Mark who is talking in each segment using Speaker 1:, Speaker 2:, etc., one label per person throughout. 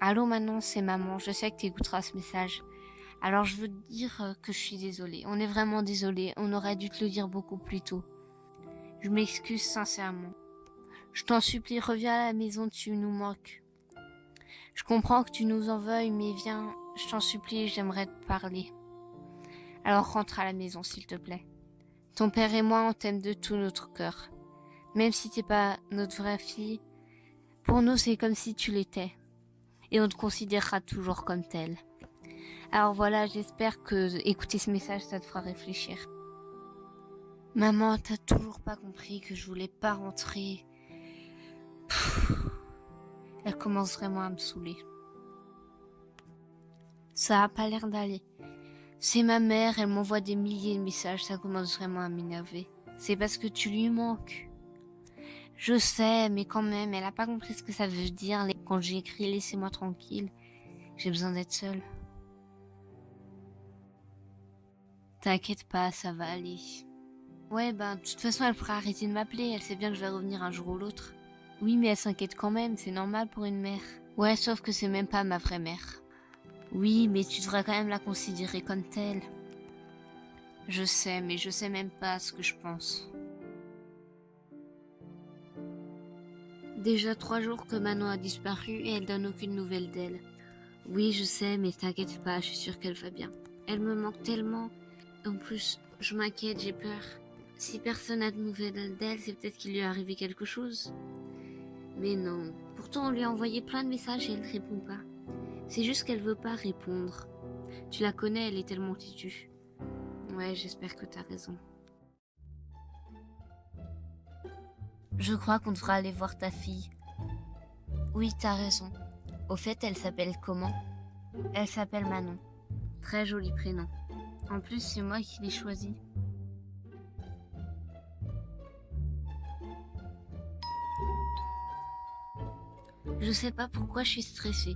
Speaker 1: Allô Manon, c'est maman, je sais que tu écouteras ce message. Alors je veux te dire que je suis désolée, on est vraiment désolé, on aurait dû te le dire beaucoup plus tôt. Je m'excuse sincèrement. Je t'en supplie, reviens à la maison, tu nous manques. Je comprends que tu nous en veuilles, mais viens, je t'en supplie, j'aimerais te parler. Alors rentre à la maison, s'il te plaît. Ton père et moi, on t'aime de tout notre cœur. Même si t'es pas notre vraie fille, pour nous c'est comme si tu l'étais. Et on te considérera toujours comme telle. Alors voilà, j'espère que écouter ce message, ça te fera réfléchir. Maman, t'as toujours pas compris que je voulais pas rentrer. Elle commence vraiment à me saouler. Ça a pas l'air d'aller. C'est ma mère, elle m'envoie des milliers de messages, ça commence vraiment à m'énerver. C'est parce que tu lui manques. Je sais, mais quand même, elle a pas compris ce que ça veut dire quand j'ai écrit laissez-moi tranquille. J'ai besoin d'être seule. T'inquiète pas, ça va aller. Ouais, de toute façon, elle pourra arrêter de m'appeler. Elle sait bien que je vais revenir un jour ou l'autre. Oui, mais elle s'inquiète quand même, c'est normal pour une mère. Ouais, sauf que c'est même pas ma vraie mère. Oui, mais tu devrais quand même la considérer comme telle. Je sais, mais je sais même pas ce que je pense. Déjà 3 jours que Manon a disparu et elle donne aucune nouvelle d'elle. Oui, je sais, mais t'inquiète pas, je suis sûre qu'elle va bien. Elle me manque tellement. En plus, je m'inquiète, j'ai peur. Si personne n'a de nouvelles d'elle, c'est peut-être qu'il lui est arrivé quelque chose. Mais non. Pourtant, on lui a envoyé plein de messages et elle ne répond pas. C'est juste qu'elle veut pas répondre. Tu la connais, elle est tellement têtue. Ouais, j'espère que t'as raison. Je crois qu'on devra aller voir ta fille. Oui, t'as raison. Au fait, elle s'appelle comment? Elle s'appelle Manon. Très joli prénom. En plus, c'est moi qui l'ai choisi. Je sais pas pourquoi je suis stressée.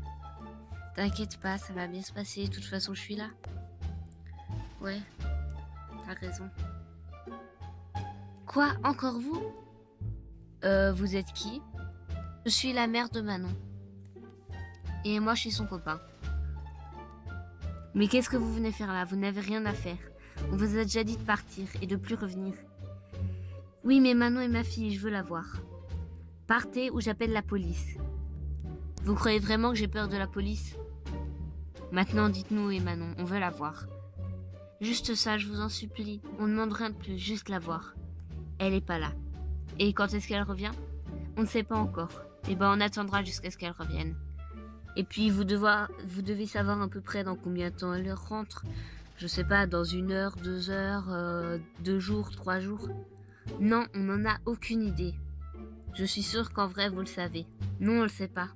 Speaker 1: T'inquiète pas, ça va bien se passer. De toute façon, je suis là. Ouais, t'as raison. Quoi? Encore vous? Vous êtes qui? Je suis la mère de Manon. Et moi, je suis son copain. Mais qu'est-ce que vous venez faire là? Vous n'avez rien à faire. On vous a déjà dit de partir et de plus revenir. Oui, mais Manon est ma fille, je veux la voir. Partez ou j'appelle la police. Vous croyez vraiment que j'ai peur de la police? Maintenant, dites-nous où est Manon, on veut la voir. Juste ça, je vous en supplie. On ne demande rien de plus, juste la voir. Elle est pas là. Et quand est-ce qu'elle revient? On ne sait pas encore. Eh ben, on attendra jusqu'à ce qu'elle revienne. Et puis, vous devez savoir à peu près dans combien de temps elle rentre. Je sais pas, dans 1 heure, 2 heures, 2 jours, 3 jours. Non, on n'en a aucune idée. Je suis sûre qu'en vrai, vous le savez. Non, on le sait pas.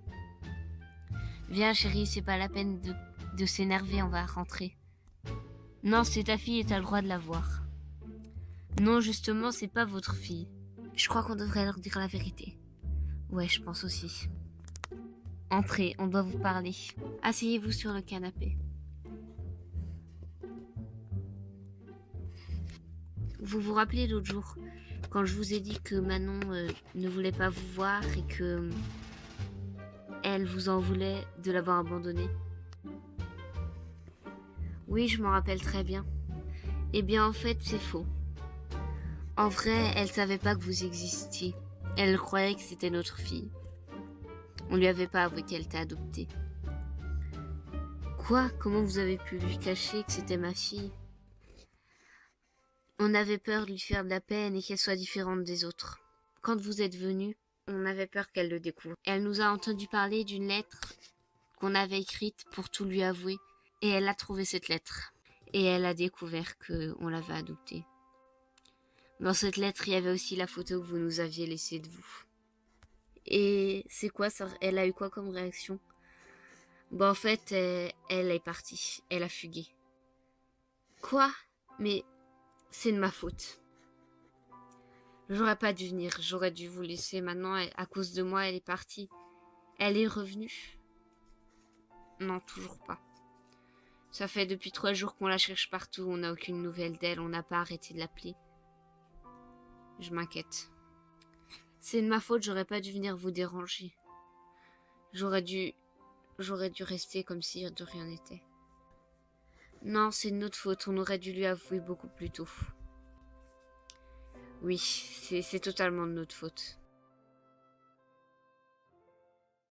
Speaker 1: Viens, chérie, c'est pas la peine de s'énerver, on va rentrer. Non, c'est ta fille et t'as le droit de la voir. Non, justement, c'est pas votre fille. Je crois qu'on devrait leur dire la vérité. Ouais, je pense aussi. Entrez, on doit vous parler. Asseyez-vous sur le canapé. Vous vous rappelez l'autre jour, quand je vous ai dit que Manon ne voulait pas vous voir et que elle vous en voulait de l'avoir abandonnée? Oui, je m'en rappelle très bien. Eh bien, en fait, c'est faux. En vrai, elle savait pas que vous existiez. Elle croyait que c'était notre fille. On lui avait pas avoué qu'elle était adoptée. Quoi? Comment vous avez pu lui cacher que c'était ma fille? On avait peur de lui faire de la peine et qu'elle soit différente des autres. Quand vous êtes venu, on avait peur qu'elle le découvre. Elle nous a entendu parler d'une lettre qu'on avait écrite pour tout lui avouer. Et elle a trouvé cette lettre. Et elle a découvert qu'on l'avait adoptée. Dans cette lettre, il y avait aussi la photo que vous nous aviez laissée de vous. Et c'est quoi ça? Elle a eu quoi comme réaction? En fait, elle est partie. Elle a fugué. Quoi? Mais c'est de ma faute. J'aurais pas dû venir. J'aurais dû vous laisser. Maintenant, à cause de moi, elle est partie. Elle est revenue? Non, toujours pas. Ça fait depuis 3 jours qu'on la cherche partout. On n'a aucune nouvelle d'elle. On n'a pas arrêté de l'appeler. Je m'inquiète. C'est de ma faute. J'aurais pas dû venir vous déranger. J'aurais dû j'aurais dû rester comme si de rien n'était. Non, c'est de notre faute, on aurait dû lui avouer beaucoup plus tôt. Oui, c'est totalement de notre faute.